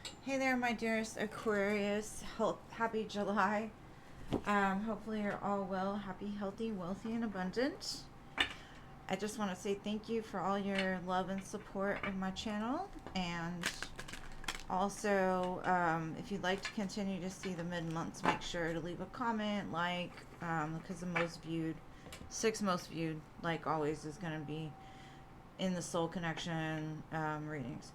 Hey there, my dearest Aquarius. Happy July. Hopefully, you're all well, happy, healthy, wealthy, and abundant. I just want to say thank you for all your love and support of my channel. And also, if you'd like to continue to see the mid months, make sure to leave a comment, because the most viewed, six most viewed, like always, is going to be in the soul connection readings.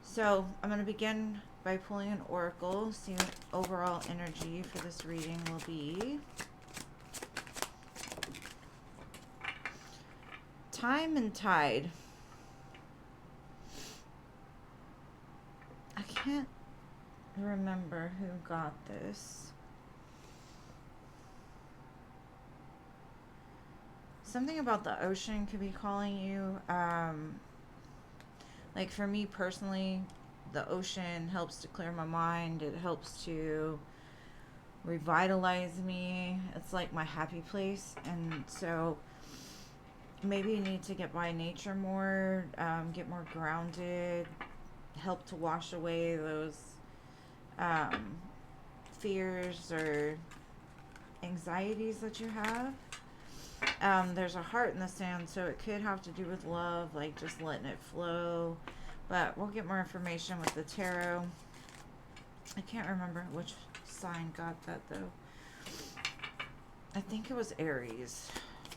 So I'm going to begin by pulling an oracle, see what overall energy for this reading will be. Time and Tide. I can't remember who got this. Something about the ocean could be calling you. Like for me personally, the ocean helps to clear my mind. It helps to revitalize me. It's like my happy place. And so maybe you need to get by nature more, get more grounded, help to wash away those um, fears or anxieties that you have. There's a heart in the sand, so it could have to do with love, like just letting it flow. But we'll get more information with the tarot. I can't remember which sign got that though. I think it was Aries.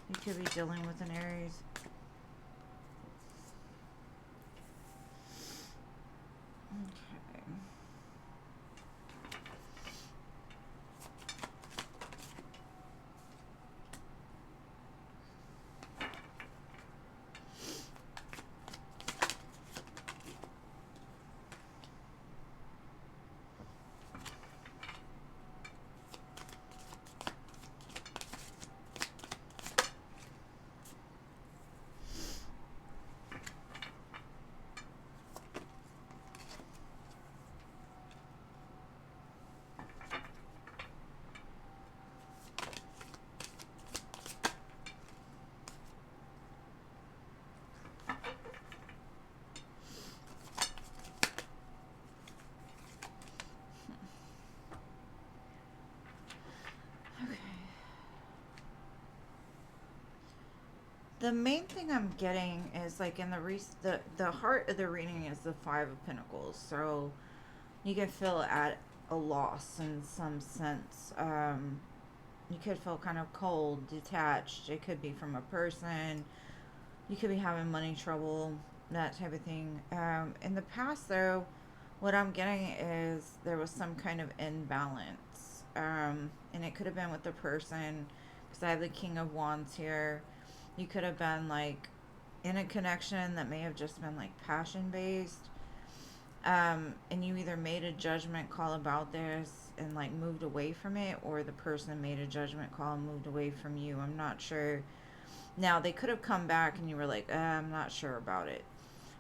You could be dealing with an Aries. Okay. Okay. The main thing I'm getting is like in the heart of the reading is the Five of Pentacles. So you can feel at a loss in some sense. You could feel kind of cold, detached. It could be from a person. You could be having money trouble, that type of thing. In the past, though, what I'm getting is there was some kind of imbalance. And it could have been with the person, because I have the King of Wands here. You could have been like in a connection that may have just been like passion based. And you either made a judgment call about this and like moved away from it, or the person made a judgment call and moved away from you. I'm not sure. Now, they could have come back and you were like, I'm not sure about it.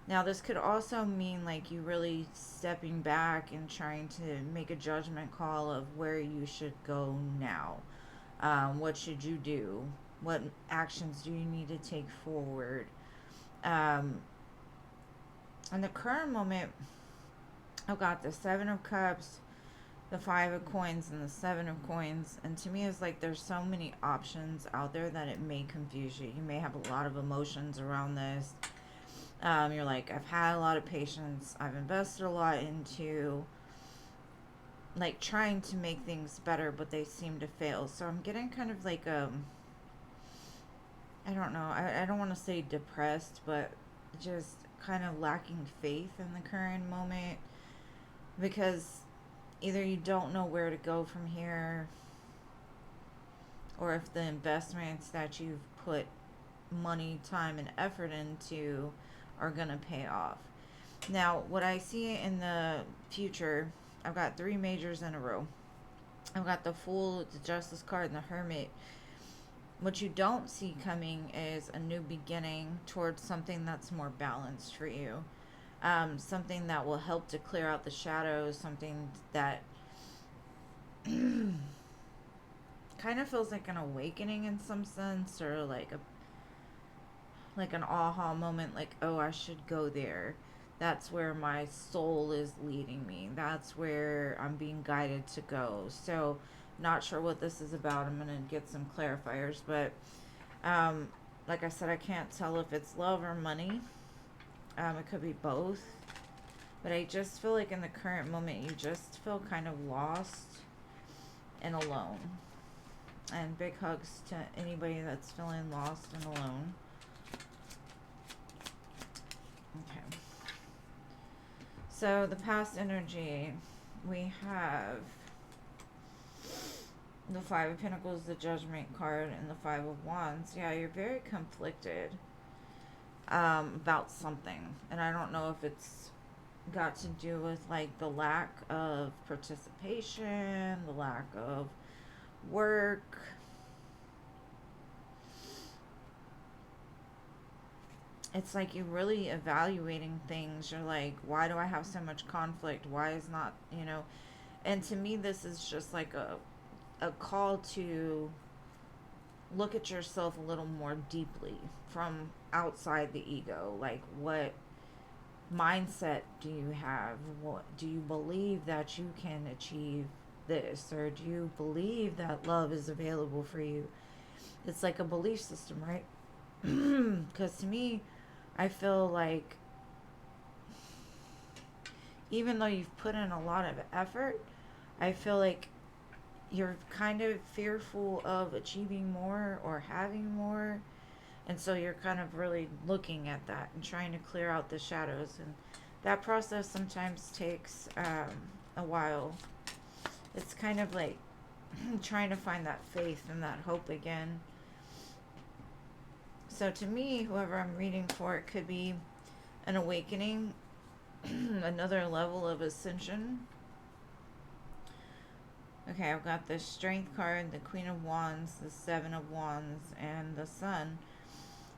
Now, this could also mean like you really stepping back and trying to make a judgment call of where you should go now. What should you do? What actions do you need to take forward? Um, in the current moment, I've got the Seven of Cups, the Five of Coins, and the Seven of Coins. And to me, it's like there's so many options out there that it may confuse you. You may have a lot of emotions around this. You're like, I've had a lot of patience. I've invested a lot into like trying to make things better, but they seem to fail. So I'm getting kind of like I don't know. I don't want to say depressed, but just kind of lacking faith in the current moment, because either you don't know where to go from here, or if the investments that you've put money, time, and effort into are going to pay off. Now, what I see in the future, I've got three majors in a row. I've got the Fool, the Justice card, and the Hermit. What you don't see coming is a new beginning towards something that's more balanced for you. Something that will help to clear out the shadows, something that kind of feels like an awakening in some sense, or like an aha moment, like, oh, I should go there. That's where my soul is leading me. That's where I'm being guided to go. So, not sure what this is about. I'm gonna get some clarifiers, but um, like I said, I can't tell if it's love or money. It could be both. But I just feel like in the current moment, you just feel kind of lost and alone. And big hugs to anybody that's feeling lost and alone. Okay. So the past energy, we have the Five of Pentacles, the Judgment card, and the Five of Wands. Yeah, you're very conflicted about something. And I don't know if it's got to do with like the lack of participation, the lack of work. It's like you're really evaluating things. You're like, why do I have so much conflict? Why is not, you know? And to me, this is just like a call to look at yourself a little more deeply from outside the ego. Like, what mindset do you have? What do you believe that you can achieve this, or do you believe that love is available for you? It's like a belief system, right? Because to me, I feel like even though you've put in a lot of effort, I feel like you're kind of fearful of achieving more or having more. And so you're kind of really looking at that and trying to clear out the shadows. And that process sometimes takes a while. It's kind of like trying to find that faith and that hope again. So to me, whoever I'm reading for, it could be an awakening, another level of ascension. Okay, I've got the Strength card, the Queen of Wands, the Seven of Wands, and the Sun.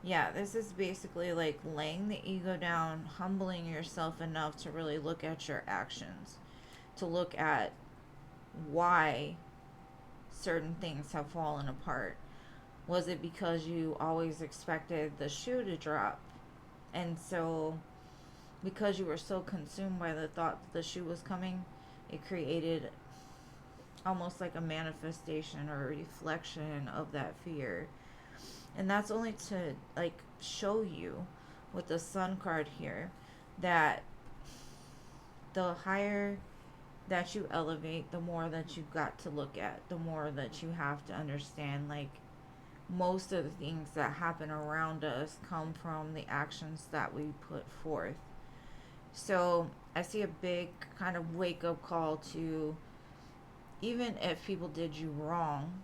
Yeah, this is basically like laying the ego down, humbling yourself enough to really look at your actions, to look at why certain things have fallen apart. Was it because you always expected the shoe to drop? And so, because you were so consumed by the thought that the shoe was coming, it created almost like a manifestation or a reflection of that fear. And that's only to like show you with the Sun card here that the higher that you elevate, the more that you've got to look at, the more that you have to understand. Like, most of the things that happen around us come from the actions that we put forth. So I see a big kind of wake up call to, even if people did you wrong,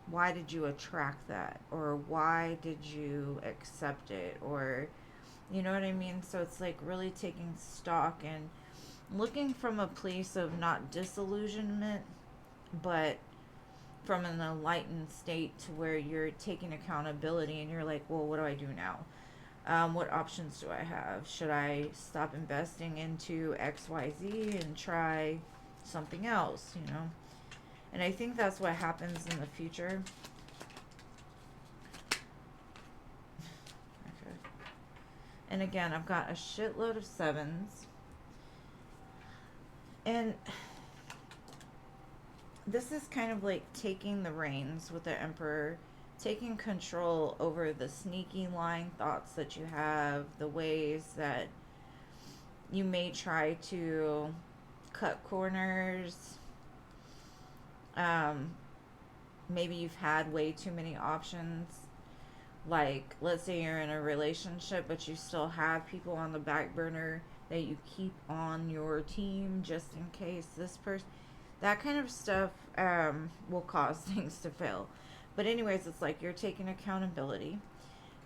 why did you attract that? Or why did you accept it? Or, you know what I mean? So it's like really taking stock and looking from a place of not disillusionment, but from an enlightened state to where you're taking accountability and you're like, well, what do I do now? What options do I have? Should I stop investing into XYZ and try something else, you know? And I think that's what happens in the future. Okay. And again, I've got a shitload of sevens. And this is kind of like taking the reins with the Emperor, taking control over the sneaky lying thoughts that you have, the ways that you may try to cut corners. Maybe you've had way too many options. Like, let's say you're in a relationship, but you still have people on the back burner that you keep on your team just in case this person, that kind of stuff will cause things to fail. But anyways, it's like you're taking accountability.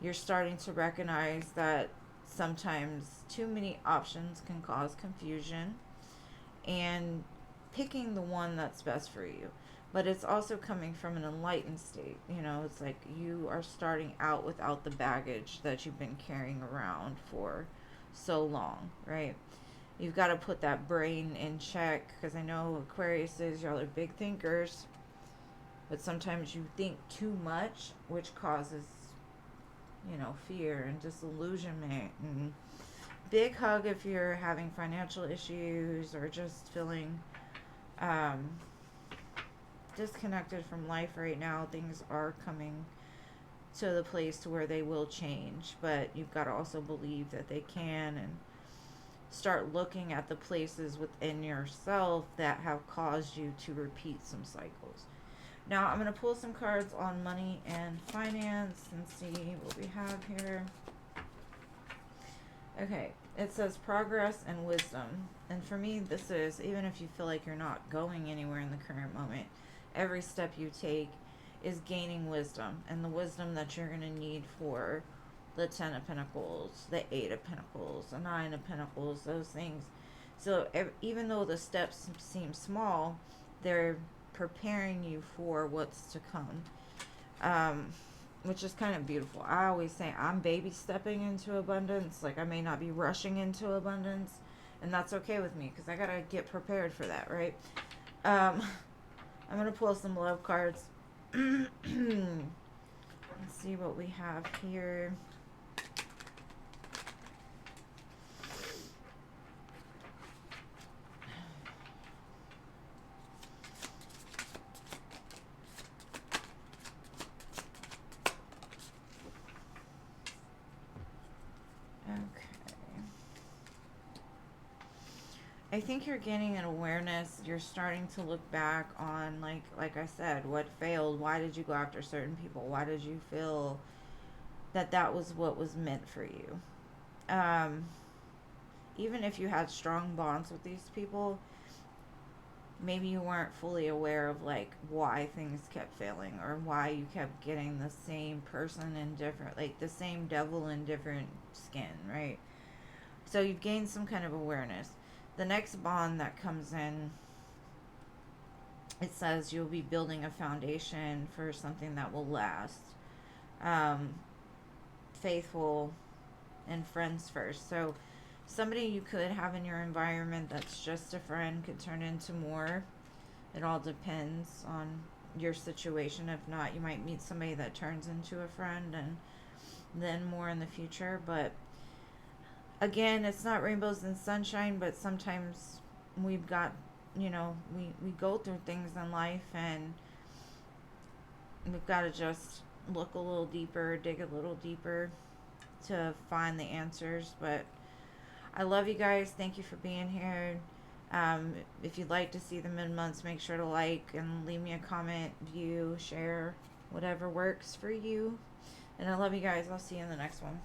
You're starting to recognize that sometimes too many options can cause confusion, and picking the one that's best for you. But it's also coming from an enlightened state. You know, it's like you are starting out without the baggage that you've been carrying around for so long, right? You've got to put that brain in check, because I know Aquarius is, y'all are big thinkers, but sometimes you think too much, which causes, you know, fear and disillusionment and big hug if you're having financial issues or just feeling um, disconnected from life right now. Things are coming to the place to where they will change, but you've got to also believe that they can, and start looking at the places within yourself that have caused you to repeat some cycles. Now I'm going to pull some cards on money and finance and see what we have here. Okay, it says progress and wisdom. And for me, this is, even if you feel like you're not going anywhere in the current moment, every step you take is gaining wisdom. And the wisdom that you're going to need for the Ten of Pentacles, the Eight of Pentacles, the Nine of Pentacles, those things. So even though the steps seem small, they're preparing you for what's to come. Which is kind of beautiful. I always say I'm baby stepping into abundance. Like, I may not be rushing into abundance, and that's okay with me because I gotta get prepared for that, right? I'm gonna pull some love cards. Let's see what we have here. I think you're gaining an awareness. You're starting to look back on, like I said, what failed. Why did you go after certain people? Why did you feel that that was what was meant for you? Even if you had strong bonds with these people, maybe you weren't fully aware of like why things kept failing, or why you kept getting the same person in different, like the same devil in different skin, right? So you've gained some kind of awareness. The next bond that comes in, it says you'll be building a foundation for something that will last. Faithful and friends first. So somebody you could have in your environment that's just a friend could turn into more. It all depends on your situation. If not, you might meet somebody that turns into a friend, and then more in the future. But again, it's not rainbows and sunshine, but sometimes we've got, we go through things in life, and we've got to just look a little deeper, dig a little deeper to find the answers. But I love you guys. Thank you for being here. If you'd like to see the mid-months, make sure to like and leave me a comment, view, share, whatever works for you. And I love you guys. I'll see you in the next one.